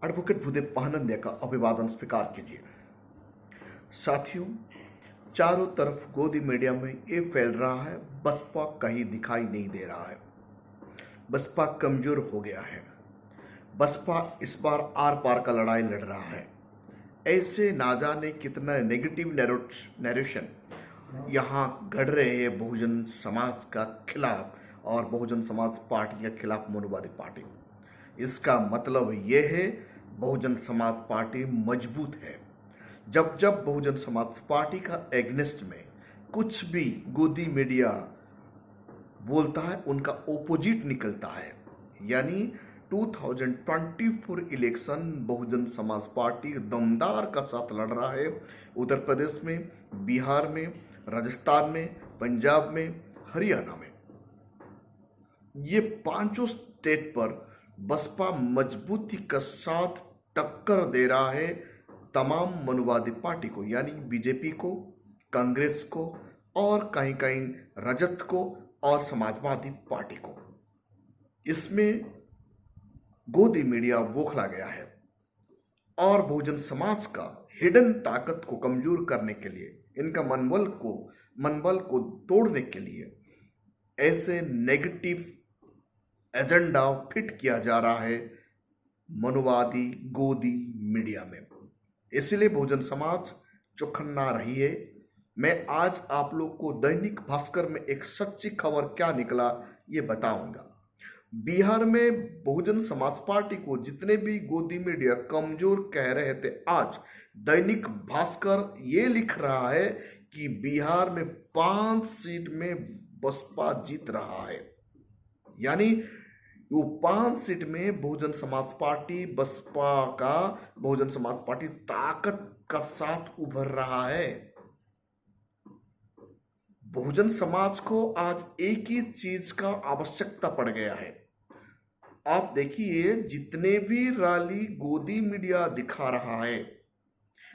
Advocate Bhudev पाहनंदे का अभिवादन स्वीकार कीजिए। साथियों, चारों तरफ गोदी मीडिया में ये फैल रहा है, बसपा कहीं दिखाई नहीं दे रहा है, बसपा कमजोर हो गया है, बसपा इस बार आर पार का लड़ाई लड़ रहा है। ऐसे ना जाने कितना नेगेटिव नरेशन यहाँ घड़ रहे हैं बहुजन समाज का खिलाफ और बहुजन समाज पार्टी के खिलाफ मनुवादी पार्टी। इसका मतलब ये है बहुजन समाज पार्टी मजबूत है। जब जब बहुजन समाज पार्टी का एग्नेस्ट में कुछ भी गोदी मीडिया बोलता है, उनका ओपोजिट निकलता है। यानी 2024 इलेक्शन बहुजन समाज पार्टी दमदार का साथ लड़ रहा है। उत्तर प्रदेश में, बिहार में, राजस्थान में, पंजाब में, हरियाणा में, ये पांचों स्टेट पर बसपा मजबूती के साथ टक्कर दे रहा है तमाम मनुवादी पार्टी को, यानी बीजेपी को, कांग्रेस को और कहीं कहीं रजत को और समाजवादी पार्टी को। इसमें गोदी मीडिया बौखला गया है और बहुजन समाज का हिडन ताकत को कमजोर करने के लिए, इनका मनबल को तोड़ने के लिए ऐसे नेगेटिव एजेंडा फिट किया जा रहा है मनुवादी गोदी मीडिया में। इसलिए बहुजन समाज चौकन्ना रही है। मैं आज आप लोग को दैनिक भास्कर में एक सच्ची खबर क्या निकला ये बताऊंगा। बिहार में बहुजन समाज पार्टी को जितने भी गोदी मीडिया कमजोर कह रहे थे, आज दैनिक भास्कर ये लिख रहा है कि बिहार में 5 सीट में बसपा जीत रहा है। यानी वो 5 सीट में बहुजन समाज पार्टी, बसपा का बहुजन समाज पार्टी ताकत का साथ उभर रहा है। बहुजन समाज को आज एक ही चीज का आवश्यकता पड़ गया है। आप देखिए, जितने भी रैली गोदी मीडिया दिखा रहा है,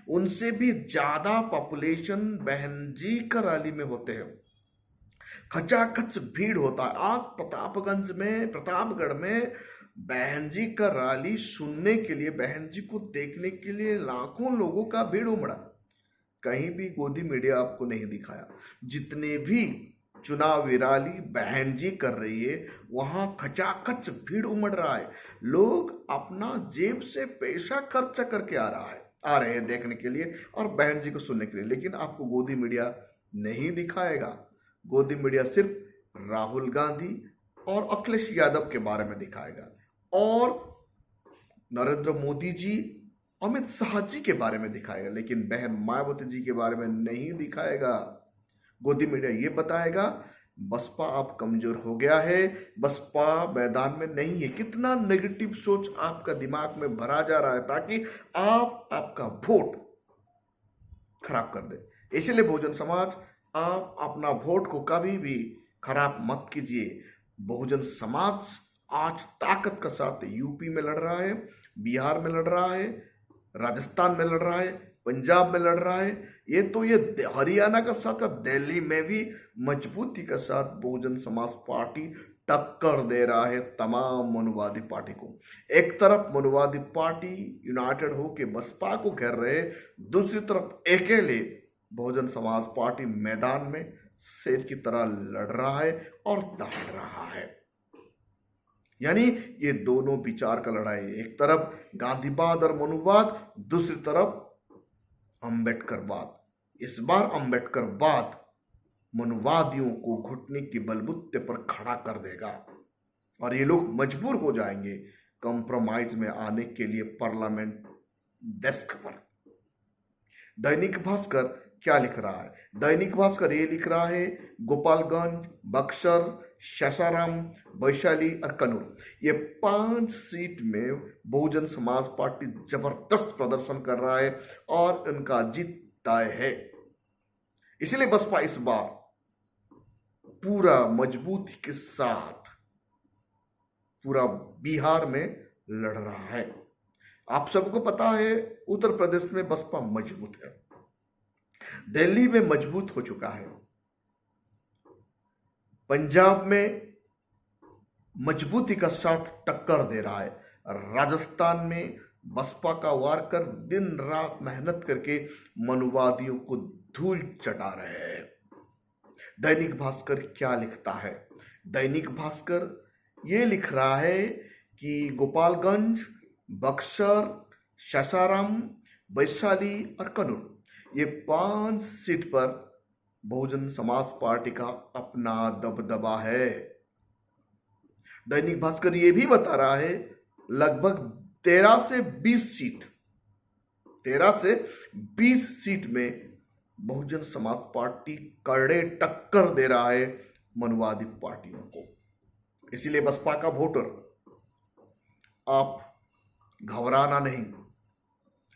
उनसे भी ज्यादा पॉपुलेशन बहन जी का रैली में होते हैं। खचाखच भीड़ होता है। आज प्रतापगढ़ में बहन जी का रैली सुनने के लिए, बहन जी को देखने के लिए लाखों लोगों का भीड़ उमड़ा। कहीं भी गोदी मीडिया आपको नहीं दिखाया। जितने भी चुनावी रैली बहन जी कर रही है, वहां खचाखच भीड़ उमड़ रहा है। लोग अपना जेब से पैसा खर्चा करके आ रहे हैं देखने के लिए और बहन जी को सुनने के लिए। लेकिन आपको गोदी मीडिया नहीं दिखाएगा। गोदी मीडिया सिर्फ राहुल गांधी और अखिलेश यादव के बारे में दिखाएगा और नरेंद्र मोदी जी, अमित शाह जी के बारे में दिखाएगा, लेकिन बहन मायावती जी के बारे में नहीं दिखाएगा। गोदी मीडिया ये बताएगा बसपा अब कमजोर हो गया है, बसपा मैदान में नहीं है। कितना नेगेटिव सोच आपका दिमाग में भरा जा रहा है ताकि आपका वोट खराब कर दे। इसलिए बहुजन समाज, आप अपना वोट को कभी भी खराब मत कीजिए। बहुजन समाज आज ताकत के साथ यूपी में लड़ रहा है, बिहार में लड़ रहा है, राजस्थान में लड़ रहा है, पंजाब में लड़ रहा है। ये हरियाणा के साथ दिल्ली में भी मजबूती के साथ बहुजन समाज पार्टी टक्कर दे रहा है तमाम मनुवादी पार्टी को। एक तरफ मनुवादी पार्टी यूनाइटेड होकर बसपा को घेर रहे, दूसरी तरफ अकेले बहुजन समाज पार्टी मैदान में शेर की तरह लड़ रहा है और दहाड़ रहा है। यानी ये दोनों विचार का लड़ाई है। एक तरफ गांधीवाद और मनुवाद, दूसरी तरफ अंबेडकरवाद। इस बार अंबेडकरवाद मनुवादियों को घुटने के बलबूते पर खड़ा कर देगा और ये लोग मजबूर हो जाएंगे कॉम्प्रोमाइज में आने के लिए पार्लियामेंट डेस्क पर। दैनिक भास्कर क्या लिख रहा है? दैनिक भास्कर ये लिख रहा है गोपालगंज, बक्सर, सासाराम, वैशाली और कन्नूर, ये 5 सीट में बहुजन समाज पार्टी जबरदस्त प्रदर्शन कर रहा है और इनका जीत तय है। इसलिए बसपा इस बार पूरा मजबूती के साथ पूरा बिहार में लड़ रहा है। आप सबको पता है उत्तर प्रदेश में बसपा मजबूत है, दिल्ली में मजबूत हो चुका है, पंजाब में मजबूती का साथ टक्कर दे रहा है, राजस्थान में बसपा का वारकर दिन रात मेहनत करके मनुवादियों को धूल चटा रहे हैं। दैनिक भास्कर क्या लिखता है? दैनिक भास्कर ये लिख रहा है कि गोपालगंज, बक्सर, सासाराम, वैशाली और कन्नूर, ये 5 सीट पर बहुजन समाज पार्टी का अपना दबदबा है। दैनिक भास्कर ये भी बता रहा है लगभग 13 से 20 सीट में बहुजन समाज पार्टी कड़े टक्कर दे रहा है मनुवादी पार्टियों को। इसीलिए बसपा का वोटर, आप घबराना नहीं।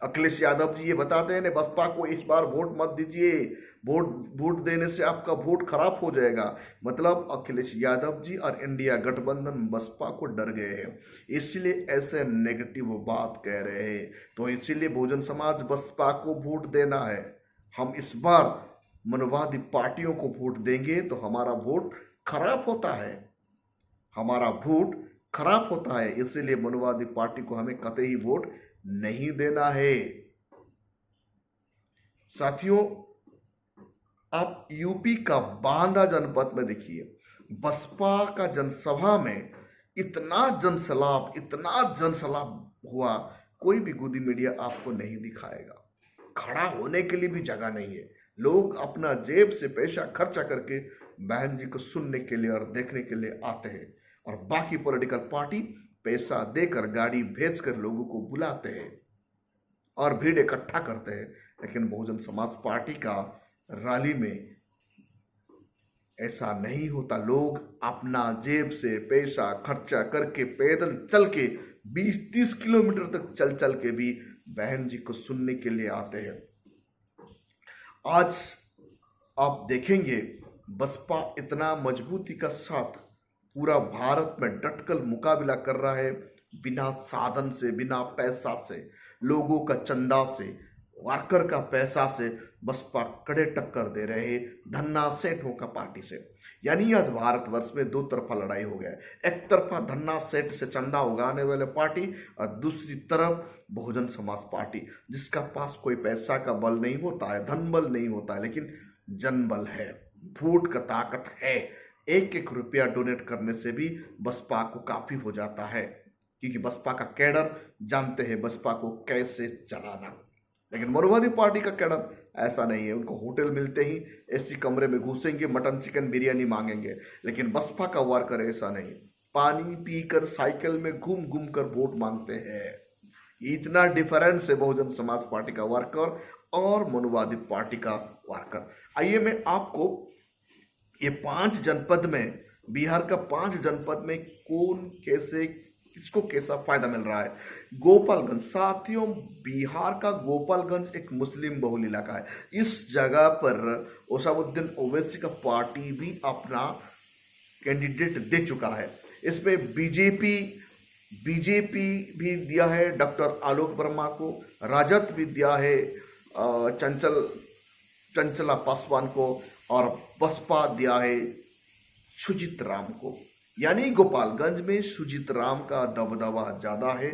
अखिलेश यादव जी ये बताते हैं ना, बसपा को इस बार वोट मत दीजिए, वोट देने से आपका वोट खराब हो जाएगा। मतलब अखिलेश यादव जी और इंडिया गठबंधन बसपा को डर गए हैं, इसलिए ऐसे नेगेटिव बात कह रहे हैं। तो इसीलिए बहुजन समाज बसपा को वोट देना है। हम इस बार मनुवादी पार्टियों को वोट देंगे तो हमारा वोट खराब होता है, इसीलिए मनुवादी पार्टी को हमें कतई वोट नहीं देना है। साथियों, आप यूपी का बांदा जनपद में देखिए, बसपा का जनसभा में इतना जनसलाब हुआ, कोई भी गोदी मीडिया आपको नहीं दिखाएगा। खड़ा होने के लिए भी जगह नहीं है। लोग अपना जेब से पैसा खर्चा करके बहन जी को सुनने के लिए और देखने के लिए आते हैं, और बाकी पॉलिटिकल पार्टी पैसा देकर गाड़ी भेजकर लोगों को बुलाते हैं और भीड़ इकट्ठा करते हैं। लेकिन बहुजन समाज पार्टी का रैली में ऐसा नहीं होता। लोग अपना जेब से पैसा खर्चा करके पैदल चल के 20-30 किलोमीटर तक चल के भी बहन जी को सुनने के लिए आते हैं। आज आप देखेंगे बसपा इतना मजबूती का साथ पूरा भारत में डटकर मुकाबला कर रहा है, बिना साधन से, बिना पैसा से, लोगों का चंदा से, वर्कर का पैसा से बसपा कड़े टक्कर दे रहे हैं धन्ना सेठों का पार्टी से। यानी आज भारतवर्ष में दो तरफा लड़ाई हो गया है। एक तरफा धन्ना सेठ से चंदा उगाने वाले पार्टी और दूसरी तरफ बहुजन समाज पार्टी, जिसका पास कोई पैसा का बल नहीं होता है, धन बल नहीं होता है, लेकिन जनबल है, वोट का ताकत है। एक एक रुपया डोनेट करने से भी बसपा को काफी हो जाता है, क्योंकि बसपा का कैडर जानते हैं बसपा को कैसे चलाना। लेकिन मनुवादी पार्टी का कैडर ऐसा नहीं है। उनको होटल मिलते ही एसी कमरे में घुसेंगे, मटन चिकन बिरयानी मांगेंगे। लेकिन बसपा का वर्कर ऐसा नहीं, पानी पीकर साइकिल में घूम घूम कर वोट मांगते हैं। इतना डिफरेंस है बहुजन समाज पार्टी का वर्कर और मनुवादी पार्टी का वर्कर। आइए मैं आपको ये 5 जनपद में, बिहार का 5 जनपद में कौन कैसे, किसको कैसा फायदा मिल रहा है। गोपालगंज, साथियों बिहार का गोपालगंज एक मुस्लिम बहुल इलाका है। इस जगह पर ओसामुद्दीन ओवैसी का पार्टी भी अपना कैंडिडेट दे चुका है। इसमें बीजेपी भी दिया है डॉक्टर आलोक वर्मा को, राजद भी दिया है चंचला पासवान को, और बसपा दिया है सुजीत राम को। यानी गोपालगंज में सुजीत राम का दबदबा ज्यादा है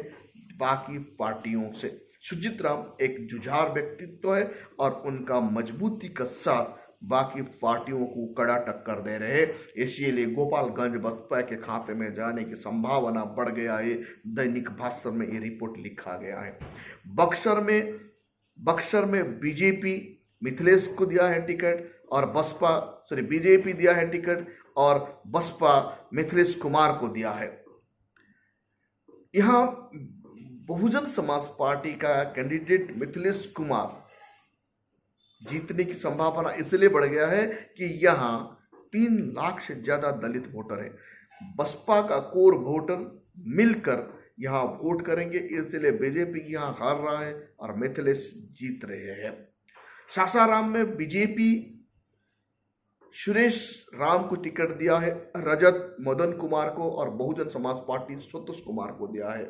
बाकी पार्टियों से। सुजीत राम एक जुझार व्यक्तित्व है और उनका मजबूती के साथ बाकी पार्टियों को कड़ा टक्कर दे रहे हैं। इसीलिए गोपालगंज बसपा के खाते में जाने की संभावना बढ़ गया है। दैनिक भास्कर में ये रिपोर्ट लिखा गया है। बक्सर में बीजेपी मिथिलेश को दिया है टिकट और बीजेपी दिया है टिकट और बसपा मिथिलेश कुमार को दिया है। यहां बहुजन समाज पार्टी का कैंडिडेट मिथिलेश कुमार जीतने की संभावना इसलिए बढ़ गया है कि यहां 3 लाख से ज्यादा दलित वोटर है। बसपा का कोर वोटर मिलकर यहां वोट करेंगे, इसलिए बीजेपी यहां हार रहा है और मिथिलेश जीत रहे हैं। सासाराम में बीजेपी सुरेश राम को टिकट दिया है, रजत मदन कुमार को, और बहुजन समाज पार्टी संतोष कुमार को दिया है।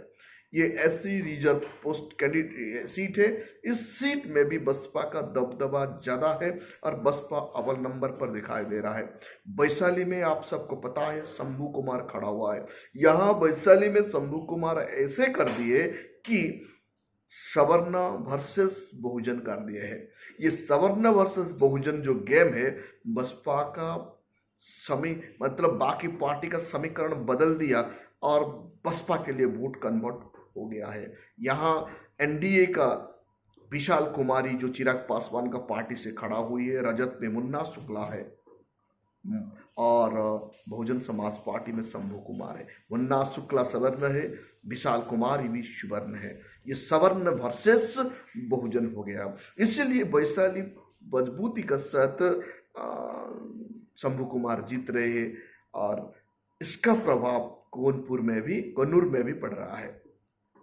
ये SC reserve post candidate seat है। इस सीट में भी बसपा का दबदबा ज्यादा है और बसपा अव्वल नंबर पर दिखाई दे रहा है। वैशाली में आप सबको पता है शंभू कुमार खड़ा हुआ है। यहाँ वैशाली में शंभू कुमार ऐसे कर दिए कि सवर्ण वर्सेस बहुजन कर दिया है। ये सवर्ण वर्सेस बहुजन जो गेम है, बसपा का मतलब बाकी पार्टी का समीकरण बदल दिया और बसपा के लिए वोट कन्वर्ट हो गया है। यहाँ एनडीए का विशाल कुमारी जो चिराग पासवान का पार्टी से खड़ा हुई है, रजत में मुन्ना शुक्ला है और बहुजन समाज पार्टी में शंभू कुमार है। मुन्ना शुक्ला सवर्ण है, विशाल कुमारी भी सुवर्ण है। ये सवर्ण वर्सेस बहुजन हो गया। इसीलिए वैशाली मजबूती के साथ शंभू कुमार जीत रहे हैं और इसका प्रभाव कन्नूर में भी पड़ रहा है।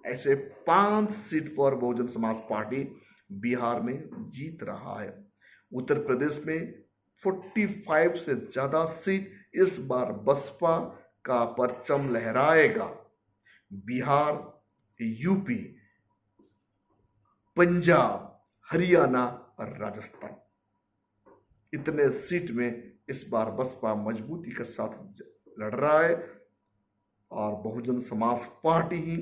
ऐसे 5 सीट पर बहुजन समाज पार्टी बिहार में जीत रहा है। उत्तर प्रदेश में 45 से ज्यादा सीट इस बार बसपा का परचम लहराएगा। बिहार, यूपी, पंजाब, हरियाणा और राजस्थान, इतने सीट में इस बार बसपा मजबूती के साथ लड़ रहा है और बहुजन समाज पार्टी ही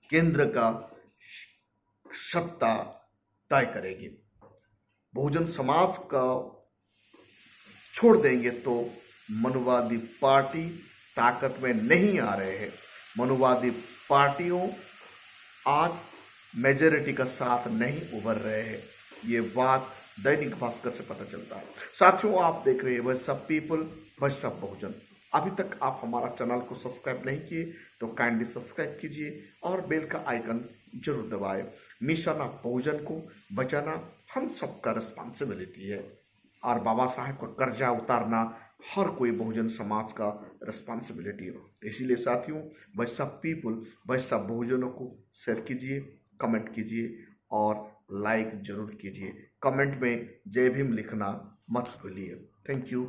केंद्र का सत्ता तय करेगी। बहुजन समाज का छोड़ देंगे तो मनुवादी पार्टी ताकत में नहीं आ रहे हैं। मनुवादी पार्टियों आज मेजॉरिटी का साथ नहीं उभर रहे हैं। ये बात दैनिक भास्कर से पता चलता है। साथियों, आप देख रहे हैं Voice of People, Voice of Bahujan. अभी तक आप हमारा चैनल को सब्सक्राइब नहीं किए तो काइंडली सब्सक्राइब कीजिए और बेल का आइकन जरूर दबाएं। मिशन ऑफ बहुजन को बचाना हम सबका रिस्पॉन्सिबिलिटी है और बाबा साहेब का कर्जा उतारना हर कोई बहुजन समाज का रिस्पॉन्सिबिलिटी है। इसीलिए साथियों, Voice of People, Voice of बहुजनों को शेयर कीजिए, कमेंट कीजिए और लाइक जरूर कीजिए। कमेंट में जय भीम लिखना मत भूलिए। Thank you.